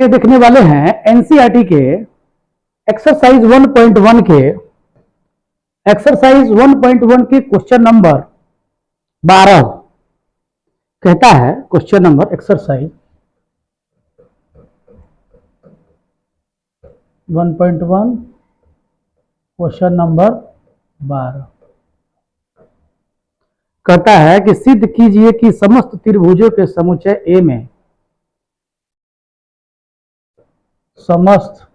ये देखने वाले हैं एनसीईआरटी के एक्सरसाइज 1.1 के क्वेश्चन नंबर 12 कहता है। Question number exercise 1.1 question number 12 कहता है कि सिद्ध कीजिए कि समस्त त्रिभुजों के समुच्चय ए में समस्त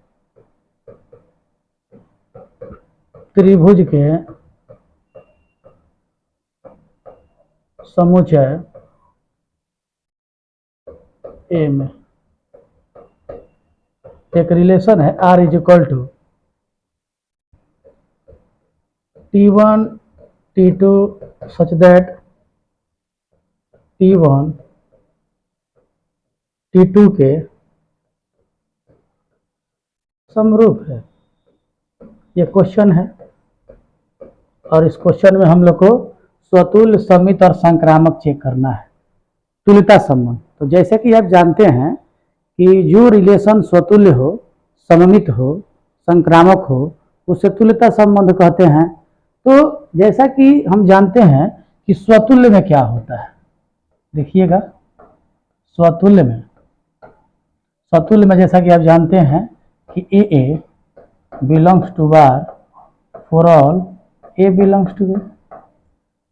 त्रिभुज के समुच्चय ए में एक रिलेशन है R is equal to T1 T2 such that T1 T2 के समरूप है। ये क्वेश्चन है और इस क्वेश्चन में हम लोग को स्वतुल्य, सममित और संक्रामक चेक करना है, तुल्यता संबंध। तो जैसे कि आप जानते हैं कि जो रिलेशन स्वतुल्य हो, सममित हो, संक्रामक हो, उसे तुल्यता संबंध कहते हैं। तो जैसा कि हम जानते हैं कि स्वतुल्य में क्या होता है, देखिएगा। स्वतुल्य में जैसा कि आप जानते हैं कि A belongs to bar for all A belongs to A.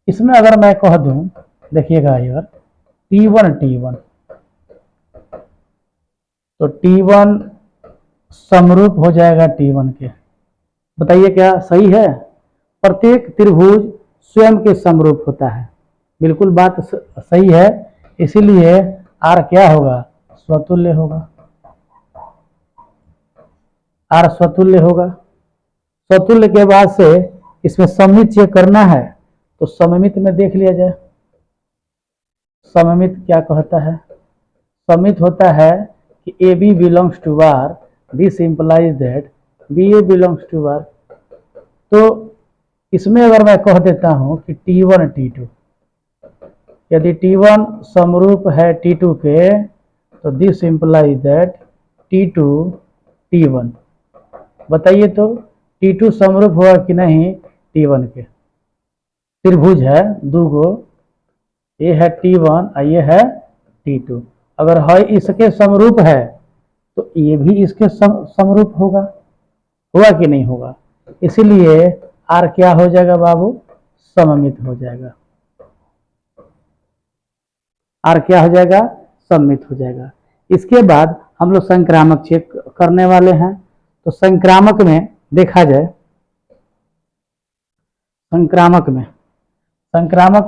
इसमें अगर मैं कह दूं, देखिएगा यार, T1 तो T1 समरूप हो जाएगा T1 के। बताइए क्या सही है? प्रत्येक त्रिभुज स्वयं के समरूप होता है। बिल्कुल बात सही है। इसीलिए R क्या होगा? स्वतुल्य होगा। R स्वतुल्य होगा। स्वतुल्य के बाद से इसमें सममित चेक करना है, तो सममित में देख लिया जाए। सममित क्या कहता है? सममित होता है कि AB belongs to R, this implies that BA belongs to R। तो इसमें अगर मैं कह देता हूं कि T1 T2, यदि T1 समरूप है T2 के, तो this implies that T2 T1। बताइए तो T2 समरूप हुआ कि नहीं T1 के? त्रिभुज है दो गो, ये है T1 और ये है T2। अगर है इसके समरूप है तो ये भी इसके समरूप होगा, हुआ कि नहीं होगा? इसीलिए R क्या हो जाएगा बाबू? सममित हो जाएगा। R क्या हो जाएगा? सममित हो जाएगा। इसके बाद हम लोग संक्रामक चेक करने वाले हैं। तो संक्रामक में देखा जाए, संक्रामक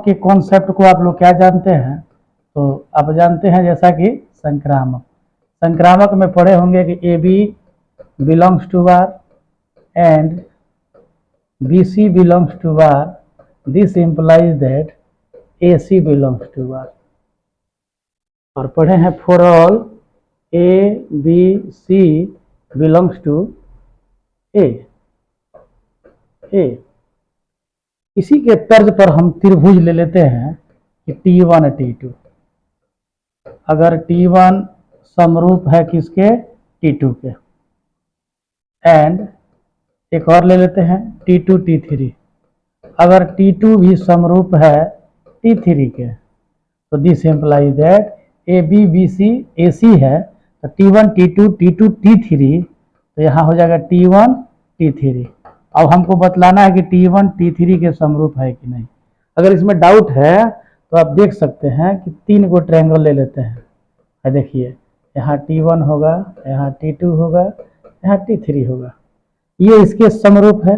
के कॉन्सेप्ट को आप लोग क्या जानते हैं? तो आप जानते हैं जैसा कि संक्रामक में पढ़े होंगे कि AB belongs to R and BC belongs to R, this implies that AC belongs to R। और पढ़े हैं for all ABC belongs to A। इसी के तर्ज पर हम त्रिभुज ले लेते हैं कि T1 T2। अगर T1 समरूप है किसके? T2 के। एंड एक और ले लेते हैं T2 T3। अगर T2 भी समरूप है T3 के, तो this implies that AB BC AC है, तो T1 T2 T2 T3, तो यहाँ हो जाएगा T1 T3। अब हमको बतलाना है कि T1 T3 के समरूप है कि नहीं। अगर इसमें डाउट है तो आप देख सकते हैं कि 3 को ट्रायंगल ले लेते हैं। देखिए, यहाँ T1 होगा, यहाँ T2 होगा, यहाँ T3 होगा। ये इसके समरूप है,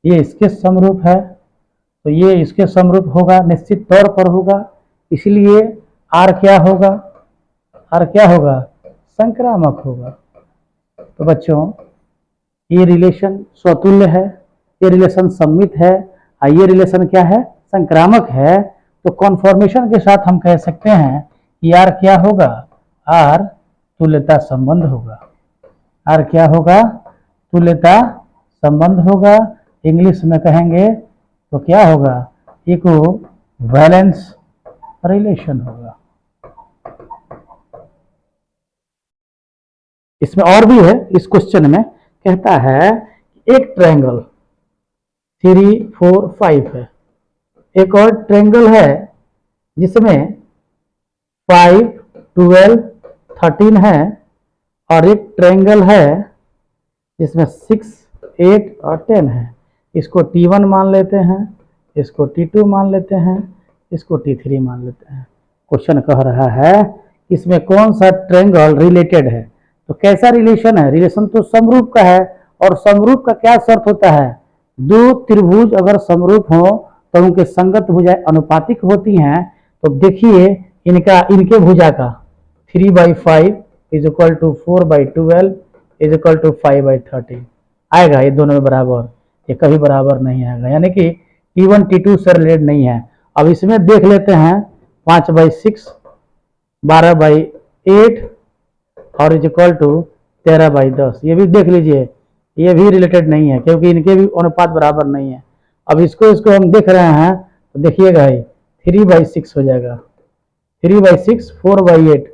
ये इसके समरूप है, तो ये इसके समरूप होगा, निश्चित तौर पर होगा। इसलिए R क्या होगा? R क्या होगा? संक्रामक होगा। तो बच्चों, ये रिलेशन स्वतुल्य है, ये रिलेशन सममित है, और ये रिलेशन क्या है? संक्रामक है। तो कॉन्फॉर्मेशन के साथ हम कह सकते हैं कि R क्या होगा? R तुल्यता संबंध होगा। R क्या होगा? तुल्यता संबंध होगा। इंग्लिश में कहेंगे तो क्या होगा? इक्विवेलेंस रिलेशन होगा। इसमें और भी है, इस क्वेश्चन में कहता है एक ट्रायंगल 3 4 5 है, एक और ट्रायंगल है जिसमें 5 12 13 है, और एक ट्रायंगल है जिसमें 6 8 और 10 है। इसको T1 मान लेते हैं, इसको T2 मान लेते हैं, इसको T3 मान लेते हैं। क्वेश्चन कह रहा है इसमें कौन सा ट्रायंगल रिलेटेड है। तो कैसा रिलेशन है, रिलेशन तो समरूप का है, और समरूप का क्या शर्त होता है, दो त्रिभुज अगर समरूप हो तो उनके संगत भुजाएं अनुपातिक होती हैं। तो देखिए इनके भुजा का 3/5 is equal to 4/12 is equal to 5/13 आएगा, ये दोनों में बराबर, ये कभी बराबर नहीं आएगा, यानी कि T1 T2 से रिलेटेड नहीं है। अब इसमें देख लेते हैं 5/6 12/8 और इज इक्वल टू 13/10, ये भी देख लीजिए, ये भी रिलेटेड नहीं है क्योंकि इनके भी अनुपात बराबर नहीं है। अब इसको हम देख रहे हैं तो देखिएगा 3/6 हो जाएगा, 3/6 4/8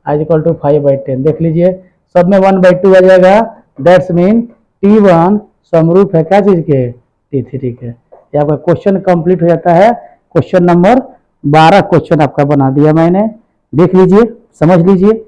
इज इक्वल टू 5/10, देख लीजिए सब में 1/2 आ जाएगा। दैट्स मीन T1 समरूप है क्या चीज के, T3 के। ये आपका क्वेश्चन कंप्लीट हो जाता है। क्वेश्चन नंबर 12 क्वेश्चन आपका बना दिया मैंने, देख लीजिए, समझ लीजिए।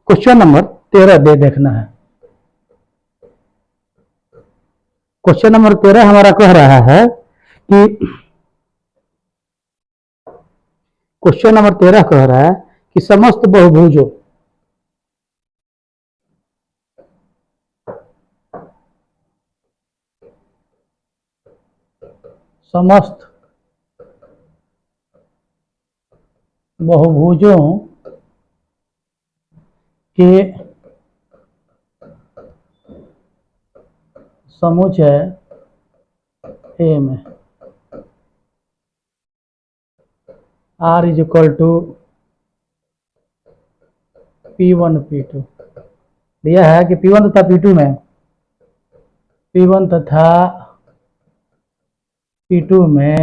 क्वेश्चन नंबर 13 देखना है। क्वेश्चन नंबर 13 हमारा कह रहा है कि क्वेश्चन नंबर 13 कह रहा है कि समस्त बहुभुजों के समुच्चय A में R is equal to P1 P2 दिया है कि P1 तथा P2 में P1 तथा P2 में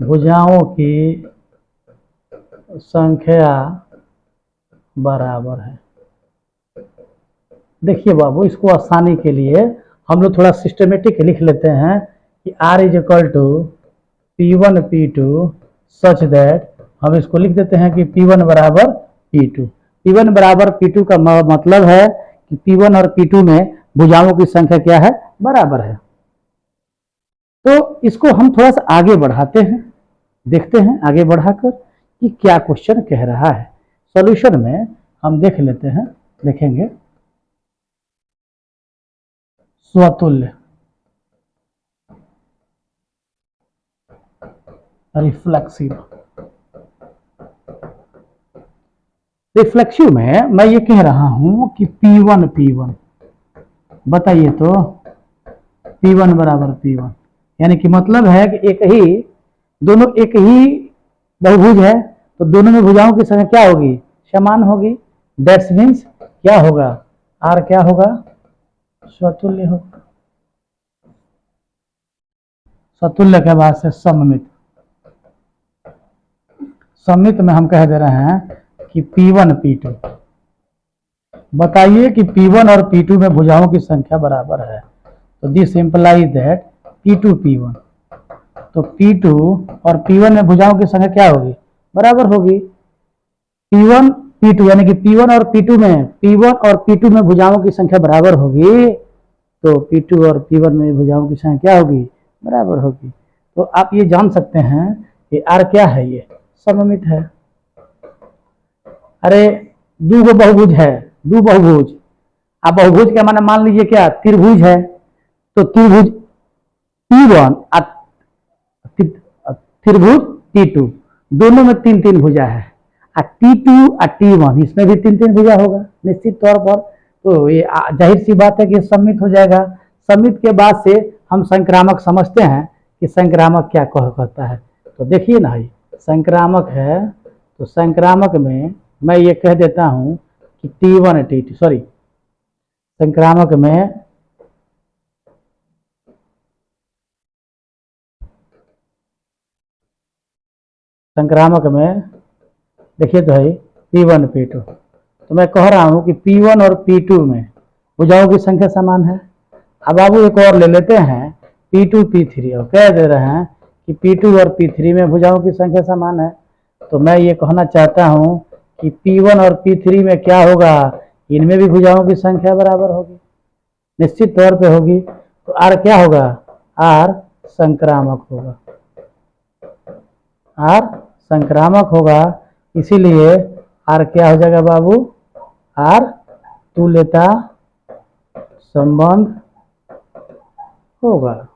भुजाओं की संख्या बराबर है। देखिए बाबू, इसको आसानी के लिए हम लोग थोड़ा सिस्टमेटिक लिख लेते हैं कि R is equal to P1 P2 such that, हम इसको लिख देते हैं कि P1 बराबर P2। P1 बराबर P2 का मतलब है कि P1 और P2 में भुजाओं की संख्या क्या है, बराबर है। तो इसको हम थोड़ा सा आगे बढ़ाते हैं, देखते हैं आगे बढ़ाकर कि क्या क्वेश्चन कह रहा है। सॉल्यूशन में हम देख लेते हैं, देखेंगे स्वतुल्य रिफ्लेक्सिव में मैं ये कह रहा हूं कि P1 बताइए तो P1 बराबर P1, यानी कि मतलब है कि दोनों एक ही बहुभुज है तो दोनों में भुजाओं की संख्या क्या होगी, समान होगी। दैट्स मीन्स क्या होगा, R क्या होगा, स्वतुल्य होगा। स्वतुल्य के बाद से सममित में हम कह दे रहे हैं कि P1 P2 बताइए कि P1 और P2 में भुजाओं की संख्या बराबर है। तो this implies that P2 P1, तो P2 और P1 में भुजाओं की संख्या क्या होगी, बराबर होगी। P1 P2 यानी कि P1 और P2 में भुजाओं की संख्या बराबर होगी, तो P2 और P1 में भुजाओं की संख्या क्या होगी, बराबर होगी। तो आप ये जान सकते हैं कि R क्या है, ये सममित है। अरे दो बहुभुज है, दो बहुभुज, आप बहुभुज का माने मान लीजिए क्या, त्रिभुज है, तो त्रिभुज T1 त्रिभुज T2 दोनों में 3 भुजा है, T2 और T1 इसमें भी 3 भुजा होगा निश्चित तौर पर। तो ये जाहिर सी बात है कि सममित हो जाएगा। सममित के बाद से हम संक्रामक समझते हैं कि संक्रामक क्या कहता है। तो देखिए ना, ये संक्रामक है, तो संक्रामक में मैं ये कह देता हूं कि T1 T2, सॉरी, संक्रामक में देखिए तो है P1 P2, तो मैं कह रहा हूं कि P1 और P2 में भुजाओं की संख्या समान है। अब बाबू एक और ले लेते हैं P2 P3, और कह दे रहे हैं कि P2 और P3 में भुजाओं की संख्या समान है। तो मैं ये कहना चाहता हूं कि P1 और P3 में क्या होगा, इनमें भी भुजाओं की संख्या बराबर होगी, निश्चित तौर पे होगी। तो R क्या होगा, R संक्रामक होगा, R संक्रामक होगा, इसीलिए R क्या हो जाएगा बाबू, R तुल्यता संबंध होगा।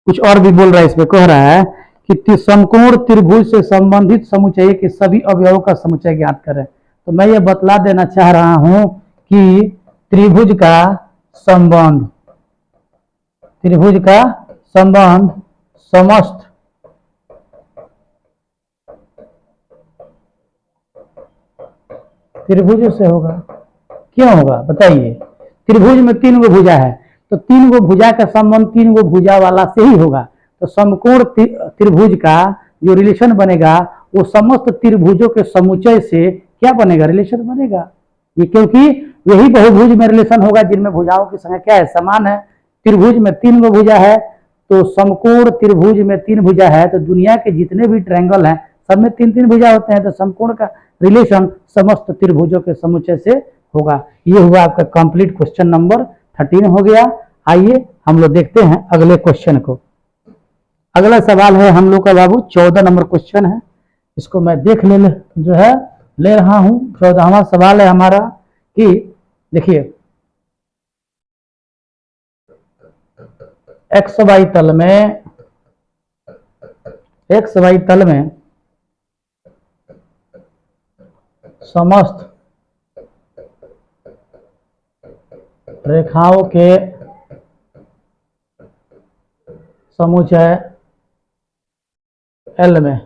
कुछ और भी बोल रहा है इसमें, कह रहा है कि समकोण त्रिभुज से संबंधित समुच्चय के सभी अवयवों का समुच्चय ज्ञात करें। तो मैं ये बतला देना चाह रहा हूं कि त्रिभुज का संबंध समस्त त्रिभुज से होगा। क्यों होगा बताइए, त्रिभुज में 3 गो भुजा है, तो 3 गो भुजा का संबंध 3 गो भुजा वाला से ही होगा। तो समकोण त्रिभुज का जो रिलेशन बनेगा वो समस्त त्रिभुजों के समुच्चय से क्या बनेगा, रिलेशन बनेगा। ये क्योंकि यही बहुभुज में रिलेशन होगा जिनमें भुजाओं की संख्या क्या है, समान है। त्रिभुज में 3 गो भुजा है, तो समकोण त्रिभुज में 3 भुजा है, तो दुनिया के जितने भी ट्रायंगल हैं सब में 3-3 भुजा होते हैं। तो समकोण का रिलेशन समस्त त्रिभुजों के समुच्चय से होगा। ये हुआ आपका कंप्लीट क्वेश्चन नंबर 13 हो गया। आइए हम लोग देखते हैं अगले क्वेश्चन को। अगला सवाल है हम लोग का बाबू 14 नंबर क्वेश्चन है, इसको मैं देख ले रहा हूं। 14वां सवाल है हमारा कि देखिए, XY तल में समस्त रेखाओं के समुच्चय L में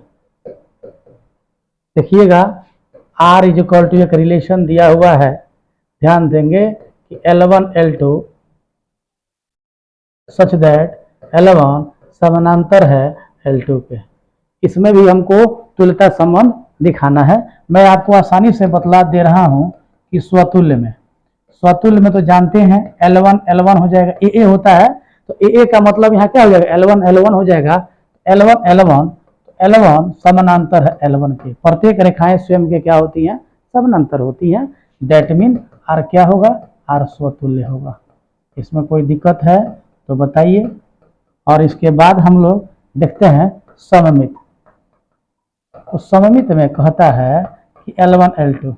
देखिएगा R इज इक्वल टू एक रिलेशन दिया हुआ है। ध्यान देंगे कि L1 L2 such that L1 समानांतर है L2 के। इसमें भी हमको तुल्यता संबंध दिखाना है। मैं आपको आसानी से बतला दे रहा हूं कि स्वतुल्य में तो जानते हैं L1 L1 हो जाएगा, AA होता है, तो AA का मतलब यहाँ क्या हो जाएगा, L1 L1 हो जाएगा। L1 समानांतर है L1 के। प्रत्येक रेखाएं स्वयं के क्या होती हैं, समानांतर होती हैं। दैट मीन R क्या होगा, R स्वतुल्य होगा। इसमें कोई दिक्कत है तो बताइए। और इसके बाद हम लोग देखते हैं सममित। तो सममित में कहता है कि L1 L2,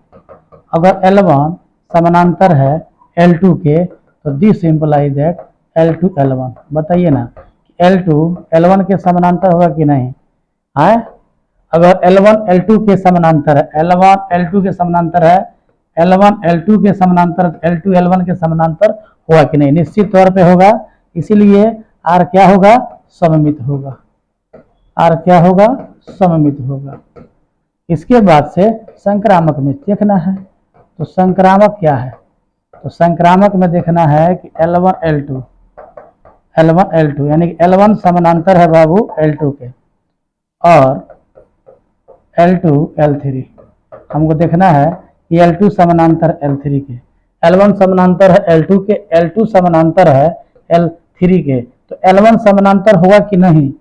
अगर L1 समानांतर है L2 के, तो this imply that L2 L1। बताइए ना कि L2 L1 के समानांतर होगा कि नहीं है। अगर L1 L2 के समानांतर है, L1 L2 के समानांतर है, L1 L2 के समानांतर, L2 L1 के समानांतर होगा कि नहीं, निश्चित तौर पे होगा। इसीलिए R क्या होगा, सममित होगा। R क्या होगा, सममित होगा। इसके बाद से संक्रामक में देखना है। तो संक्रामक क्या है, तो संक्रामक में देखना है कि L1 L2 यानी कि L1 समानांतर है बाबू L2 के, और L2 L3 हमको देखना है कि L2 समानांतर L3 के। L1 समानांतर है L2 के, L2 समानांतर है L3 के, तो L1 समानांतर होगा कि नहीं।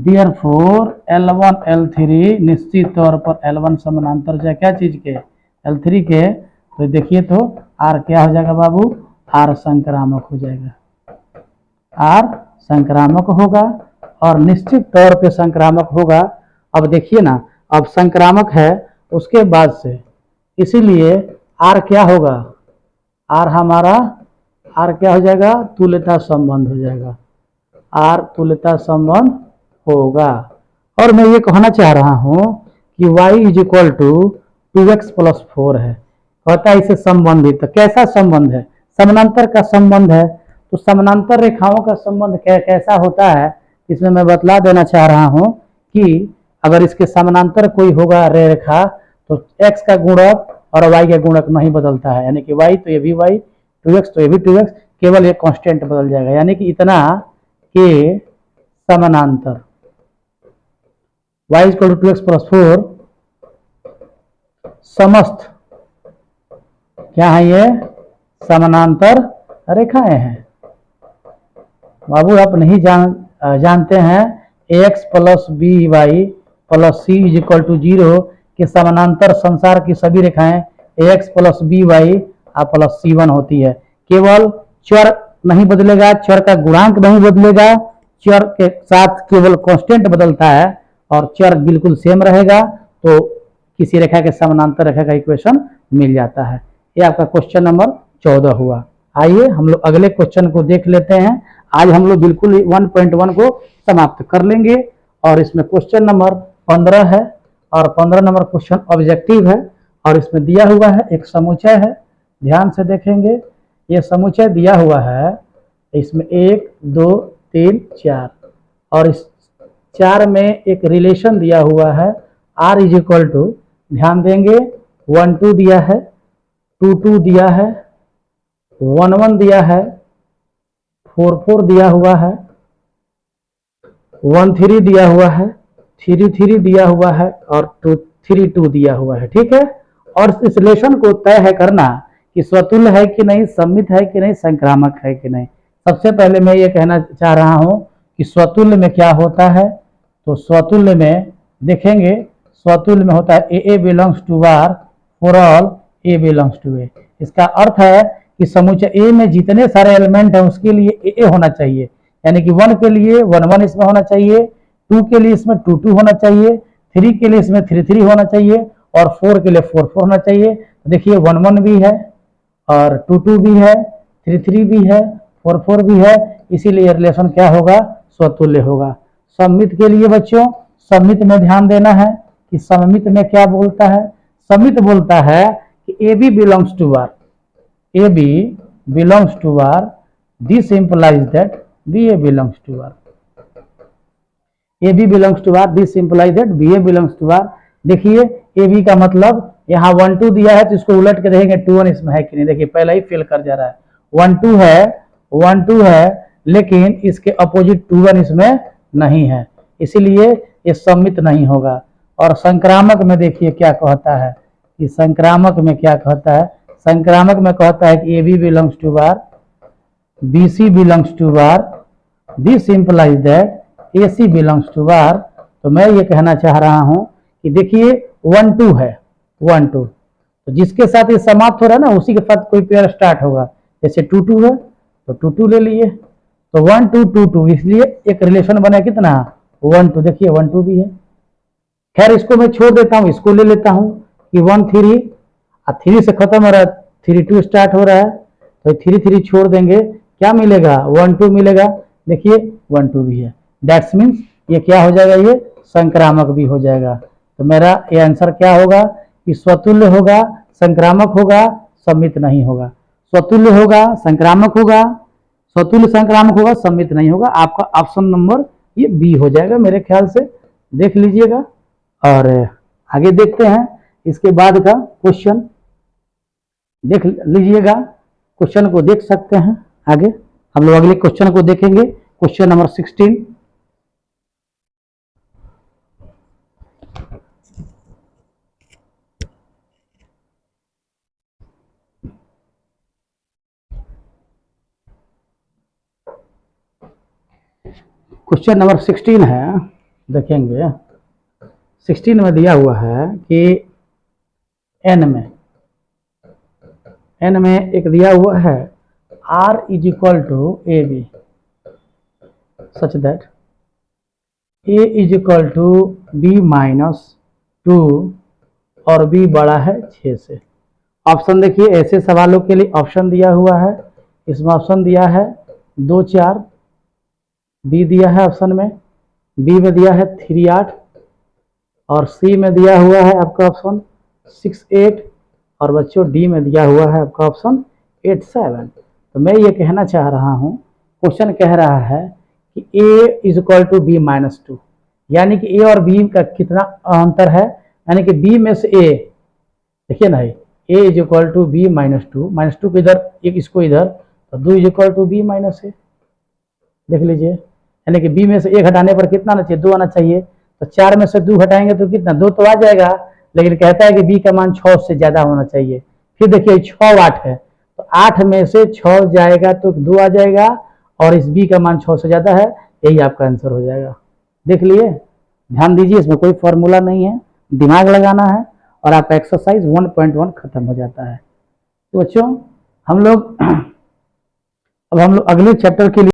Therefore L1 L3 निश्चित तौर पर L1 समानांतर है क्या चीज के, L3 के। तो देखिए तो R क्या हो जाएगा बाबू, R संक्रामक हो जाएगा, R संक्रामक होगा, और निश्चित तौर पे संक्रामक होगा। अब देखिए ना, अब संक्रामक है उसके बाद से, इसीलिए R क्या होगा, R हमारा R क्या हो जाएगा, तुल्यता संबंध हो जाएगा, R तुल्यता संबंध होगा। और मैं ये कहना चाह रहा हूं कि y is equal to 2x plus 4 है, कहता है इसे संबंधित। तो कैसा संबंध है, समानांतर का संबंध है। तो समानांतर रेखाओं का संबंध कैसा होता है, इसमें मैं बतला देना चाह रहा हूं कि अगर इसके समानांतर कोई होगा रेखा तो x का गुणक और y का गुणक नहीं बदलता है, यानी कि y तो ये भी y, 2x तो ये भी 2x, केवल ये कांस्टेंट बदल जाएगा, यानी कि इतना के समानांतर y = 2x + 4 समस्त क्या है, ये समानांतर रेखाएं हैं। बाबू आप नहीं जानते हैं ax + by + c = 0 के समानांतर संसार की सभी रेखाएं ax + by + c1 होती है। केवल चर नहीं बदलेगा, चर का गुणांक नहीं बदलेगा, चर के साथ केवल कांस्टेंट बदलता है और चर बिल्कुल सेम रहेगा, तो किसी रेखा के समानांतर रेखा का इक्वेशन मिल जाता है। ये आपका क्वेश्चन नंबर 14 हुआ। आइए हम लोग अगले क्वेश्चन को देख लेते हैं। आज हम लोग बिल्कुल 1.1 को समाप्त कर लेंगे और इसमें क्वेश्चन नंबर 15 है और 15 नंबर क्वेश्चन ऑब्जेक्टिव है और इसमें दिया हुआ है एक समुच्चय है। ध्यान से देखेंगे, ये समुच्चय दिया हुआ है, इसमें 1 2 3 4 और इस 4 में एक रिलेशन दिया हुआ है r = ध्यान देंगे 1 2 दिया है, 2 2 दिया है, 1 1 दिया है, 4 4 दिया हुआ है, 1 3 दिया हुआ है, 3 3 दिया हुआ है और 2 3 2 दिया हुआ है। ठीक है, और इस रिलेशन को तय है करना कि स्वतुल्य है कि नहीं, सममित है कि नहीं, संक्रामक है कि नहीं। सबसे पहले मैं ये कहना चाह रहा हूं कि स्वतुल्य में क्या होता है, तो स्वतुल्य में देखेंगे, स्वतुल्य में होता है a belongs to r for all a belongs to a। इसका अर्थ है कि समुच्चय A में जितने सारे एलिमेंट हैं उसके लिए a होना चाहिए, यानी कि 1 के लिए 1 1 इसमें होना चाहिए, 2 के लिए इसमें 2 2 होना चाहिए, 3 के लिए इसमें 3 3 होना चाहिए और 4 के लिए 4 4 होना चाहिए। तो देखिए 1 1 भी है और 2 2 भी है, 3 3 भी है, 4 4 भी है, इसीलिए रिलेशन क्या होगा, स्वतुल्य होगा। सममित के लिए बच्चों, सममित में ध्यान देना है कि सममित में क्या बोलता है, सममित बोलता है कि AB belongs to R, AB belongs to R, this implies that BA belongs to R, AB belongs to R, this implies that BA belongs to R। देखिए AB का मतलब यहाँ 1 2 दिया है तो इसको उलट के देखेंगे 2 1 इसमें है कि नहीं। देखिए पहला ही फेल कर जा रहा है, 1 2 है, 1 2 है, लेकिन इसके अपोजिट 2 1 इसमें नहीं है, इसीलिए ये सममित नहीं होगा। और संक्रामक में देखिए क्या कहता है, कि संक्रामक में क्या कहता है, संक्रामक में कहता है कि AB belongs to R, BC belongs to R, this implies that AC belongs to R। तो मैं ये कहना चाह रहा हूं कि देखिए 1 2 है, 1 2, तो जिसके साथ ये समाप्त हो रहा है ना उसी के साथ कोई पेयर स्टार्ट होगा। जैसे 2 2 है तो 2 2 ले लिए, तो 1 2 2 2, इसलिए एक रिलेशन बना कितना 1 2। देखिए 1 2 भी है, खैर इसको मैं छोड़ देता हूं, इसको ले लेता हूं कि 1 3 और 3 से खत्म हो रहा है, 3 2 स्टार्ट हो रहा है, तो 3 3 छोड़ देंगे, क्या मिलेगा 1 2 मिलेगा। देखिए 1 2 भी है, दैट्स मीन्स ये क्या हो जाएगा, ये संक्रामक भी हो जाएगा। तो मेरा ये आंसर क्या होगा कि स्वतुल्य होगा, संक्रामक होगा, सममित नहीं होगा। स्वतुल्य होगा, संक्रामक होगा, स्वतुल्य संक्रामक होगा, सममित नहीं होगा। आपका ऑप्शन नंबर ये बी हो जाएगा मेरे ख्याल से, देख लीजिएगा। और आगे देखते हैं इसके बाद का क्वेश्चन, देख लीजिएगा, क्वेश्चन को देख सकते हैं। आगे हम लोग अगले क्वेश्चन को देखेंगे, क्वेश्चन नंबर 16। क्वेश्चन नंबर 16 है, देखेंगे 16 में दिया हुआ है कि n में एक दिया हुआ है R = AB such that A = B - 2 और B बड़ा है 6 से। ऑप्शन देखिए, ऐसे सवालों के लिए ऑप्शन दिया हुआ है, इसमें ऑप्शन दिया है 2 4, बी दिया है ऑप्शन में, बी में दिया है 3 8 और सी में दिया हुआ है आपका ऑप्शन 6 8 और बच्चों डी में दिया हुआ है आपका ऑप्शन 8 7। तो मैं ये कहना चाह रहा हूँ क्वेश्चन कह रहा है कि a is equal to B minus two, यानी कि a और b का कितना अंतर है, यानी कि b में से a, देखिए ना a is equal to B minus two को इधर, एक इसको इधर, तो 2 is equal to B minus A, देख लीजिए, यानी कि b में से a घटाने पर कितना आना चाहिए, 2 आना चाहिए, तो 4 में से 2 घटाएंगे तो कितना, 2 तो आ जाएगा, लेकिन कहता है कि b का मान 6 से ज्यादा होना चाहिए। फिर देखिए 6 वाट है, तो 8 में से 6 जाएगा तो 2 आ जाएगा, और इस b का मान 6 से ज्यादा है, यही आपका आंसर हो जाएगा। देख लिए, ध्यान दीजिए, इसमें कोई फॉर्मूला नहीं है, दिमाग लगाना है और आपका एक्सरसाइज 1.1 खत्म हो जाता है। तो बच्चों हम लोग अब हम लोग अगले चैप्टर के लिए